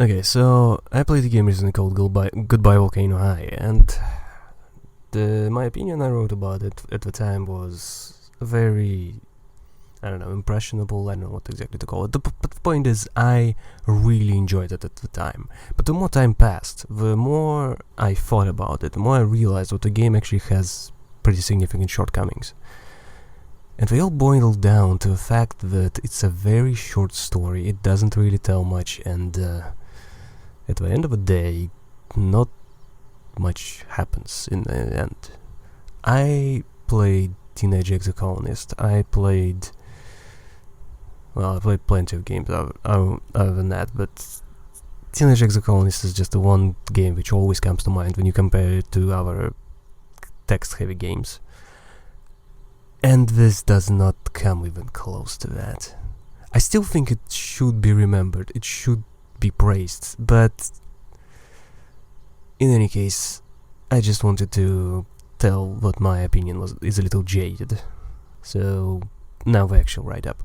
Okay, so I played a game recently called Goodbye Volcano High, and my opinion I wrote about it at the time was very, I don't know, impressionable. I don't know what exactly to call it. But the point is, I really enjoyed it at the time. But the more time passed, the more I thought about it, the more I realized that the game actually has pretty significant shortcomings. And they all boil down to the fact that it's a very short story, it doesn't really tell much, and at the end of the day, not much happens in the end. I played Teenage Exocolonist, I played plenty of games other than that, but Teenage Exocolonist is just the one game which always comes to mind when you compare it to other text-heavy games. And this does not come even close to that. I still think it should be remembered, it should be praised, but in any case, I just wanted to tell what my opinion is a little jaded. So, now the actual write-up.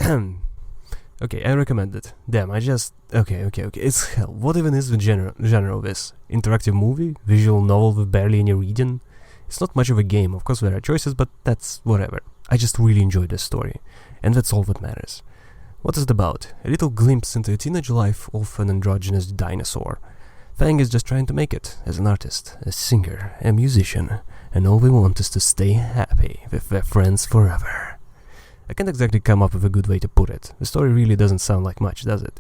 Okay, I recommend it. Damn, Okay, it's hell. What even is the genre of this? Interactive movie? Visual novel with barely any reading? It's not much of a game, of course there are choices, but that's whatever. I just really enjoyed this story, and that's all that matters. What is it about? A little glimpse into the teenage life of an androgynous dinosaur. Fang is just trying to make it, as an artist, a singer, a musician, and all they want is to stay happy with their friends forever. I can't exactly come up with a good way to put it. The story really doesn't sound like much, does it?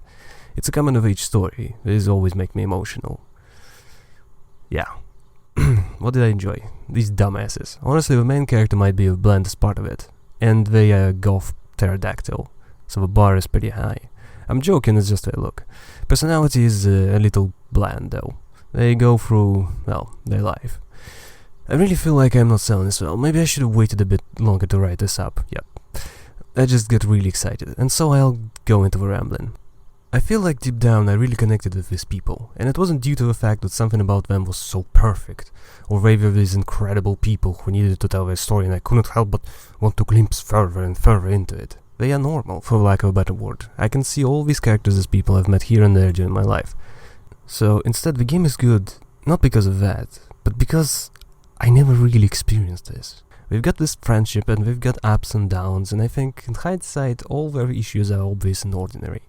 It's a coming-of-age story. These always make me emotional. Yeah. What did I enjoy? These dumbasses. Honestly, the main character might be the blandest part of it. And they are goth pterodactyl, so the bar is pretty high. I'm joking, it's just a look. Personality is a little bland, though. They go through, their life. I really feel like I'm not selling this well. Maybe I should have waited a bit longer to write this up. Yep. I just get really excited, and so I'll go into the rambling. I feel like deep down I really connected with these people, and it wasn't due to the fact that something about them was so perfect, or they were these incredible people who needed to tell their story and I couldn't help but want to glimpse further and further into it. They are normal, for lack of a better word. I can see all these characters as people I've met here and there during my life. So instead the game is good, not because of that, but because I never really experienced this. We've got this friendship and we've got ups and downs, and I think in hindsight all their issues are obvious and ordinary.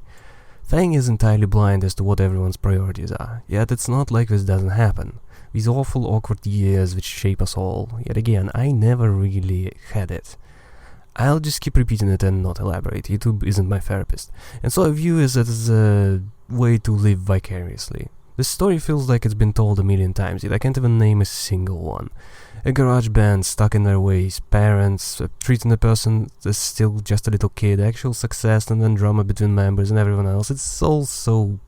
Fang is entirely blind as to what everyone's priorities are, yet it's not like this doesn't happen. These awful awkward years which shape us all, yet again, I never really had it. I'll just keep repeating it and not elaborate, YouTube isn't my therapist, and so I view it as a way to live vicariously. This story feels like it's been told a million times, yet I can't even name a single one. A garage band stuck in their ways, parents treating a person as still just a little kid, actual success and then drama between members and everyone else. It's all so,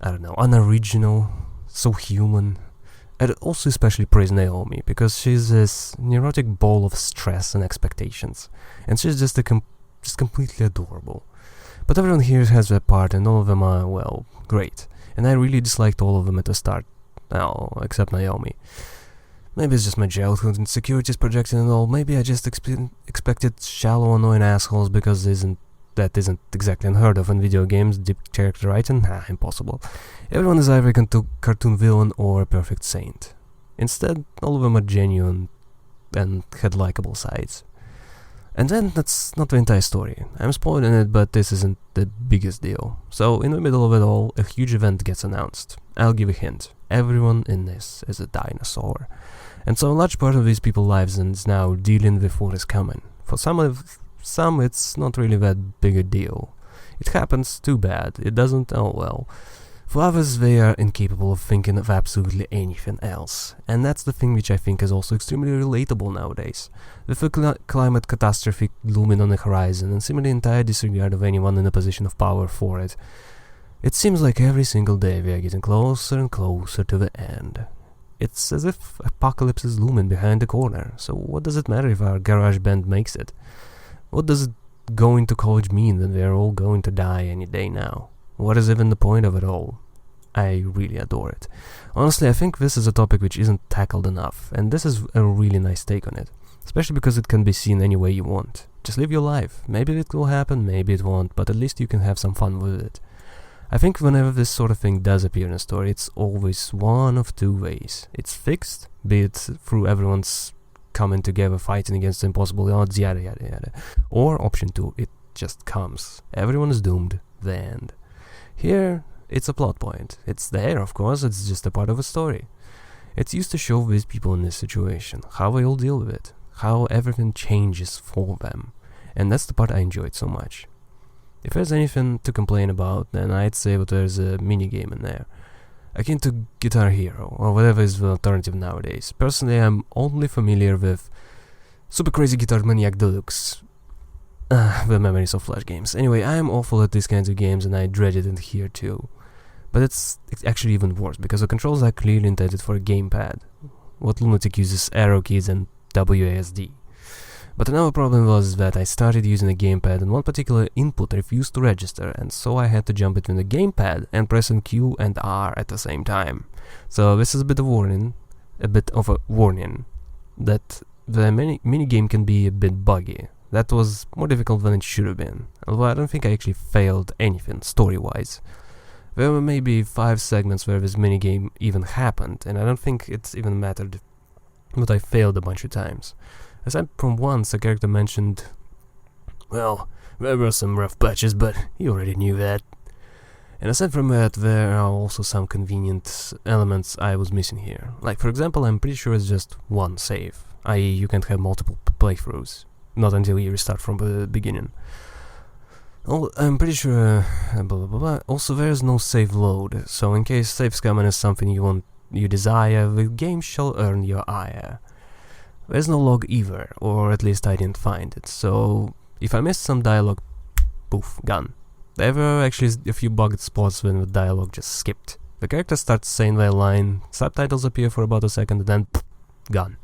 I don't know, unoriginal, so human. I'd also especially praise Naomi, because she's this neurotic ball of stress and expectations, and she's just completely adorable. But everyone here has their part, and all of them are, well, great. And I really disliked all of them at the start. Well, except Naomi. Maybe it's just my childhood insecurities projecting and all. Maybe I just expected shallow, annoying assholes because that isn't exactly unheard of in video games. Deep character writing? Impossible. Everyone is either a cartoon villain or a perfect saint. Instead, all of them are genuine and had likable sides. And then that's not the entire story. I'm spoiling it, but this isn't the biggest deal. So, in the middle of it all, a huge event gets announced. I'll give a hint. Everyone in this is a dinosaur. And so a large part of these people's lives is now dealing with what is coming. For some it's not really that big a deal. It happens, too bad. It doesn't, oh well. For others, they are incapable of thinking of absolutely anything else. And that's the thing which I think is also extremely relatable nowadays. With the climate catastrophe looming on the horizon and seemingly entire disregard of anyone in a position of power for it, it seems like every single day we are getting closer and closer to the end. It's as if apocalypse is looming behind the corner, so what does it matter if our garage band makes it? What does going to college mean when we are all going to die any day now? What is even the point of it all? I really adore it. Honestly, I think this is a topic which isn't tackled enough, and this is a really nice take on it, especially because it can be seen any way you want. Just live your life. Maybe it will happen, maybe it won't, but at least you can have some fun with it. I think whenever this sort of thing does appear in a story, it's always one of two ways. It's fixed, be it through everyone's coming together, fighting against impossible odds, yada yada yada. Or option 2, it just comes. Everyone is doomed, the end. Here, it's a plot point. It's there, of course, it's just a part of a story. It's used to show these people in this situation, how they all deal with it, how everything changes for them. And that's the part I enjoyed so much. If there's anything to complain about, then I'd say that there's a minigame in there, akin to Guitar Hero, or whatever is the alternative nowadays. Personally, I'm only familiar with Super Crazy Guitar Maniac Deluxe, the memories of Flash games. Anyway, I'm awful at these kinds of games and I dreaded it here too. But it's actually even worse, because the controls are clearly intended for a gamepad. What lunatic uses arrow keys and WASD? But another problem was that I started using a gamepad and one particular input refused to register, and so I had to jump between the gamepad and pressing Q and R at the same time. So this is a bit of a warning that the minigame can be a bit buggy. That was more difficult than it should have been, although I don't think I actually failed anything story-wise. There were maybe 5 segments where this minigame even happened, and I don't think it's even mattered that I failed a bunch of times. Aside from once, a character mentioned, well, there were some rough patches, but you already knew that. And aside from that, there are also some convenient elements I was missing here. Like, for example, I'm pretty sure it's just one save, i.e. you can't have multiple playthroughs, not until you restart from the beginning. I'm pretty sure, blah blah blah. Also, there's no save load, so in case save scamming is something you desire, the game shall earn your ire. There's no log either, or at least I didn't find it, so if I missed some dialogue, poof, gone. There were actually a few bugged spots when the dialogue just skipped. The character starts saying their line, subtitles appear for about a second, and then poof, gone.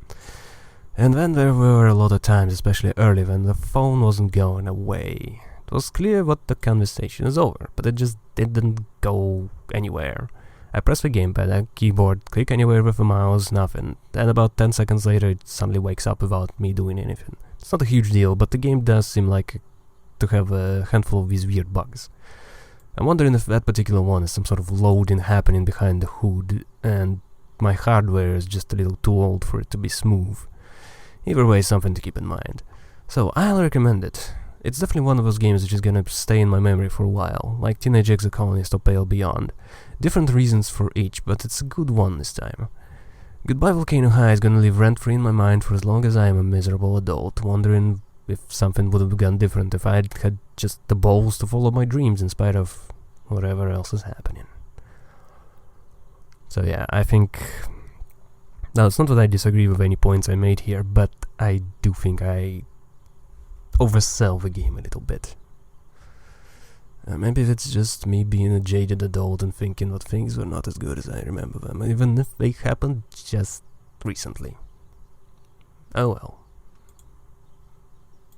And then there were a lot of times, especially early, when the phone wasn't going away. It was clear what the conversation is over, but it just didn't go anywhere. I press the gamepad, a keyboard, click anywhere with the mouse, nothing. Then about 10 seconds later it suddenly wakes up without me doing anything. It's not a huge deal, but the game does seem like to have a handful of these weird bugs. I'm wondering if that particular one is some sort of loading happening behind the hood, and my hardware is just a little too old for it to be smooth. Either way, something to keep in mind. So, I'll recommend it. It's definitely one of those games which is gonna stay in my memory for a while, like Teenage Exocolonist or Pale Beyond. Different reasons for each, but it's a good one this time. Goodbye Volcano High is gonna live rent-free in my mind for as long as I am a miserable adult, wondering if something would have gone different if I'd had just the balls to follow my dreams in spite of whatever else is happening. So yeah, I think... Now, it's not that I disagree with any points I made here, but I do think I oversell the game a little bit. Maybe it's just me being a jaded adult and thinking that things were not as good as I remember them, even if they happened just recently. Oh well.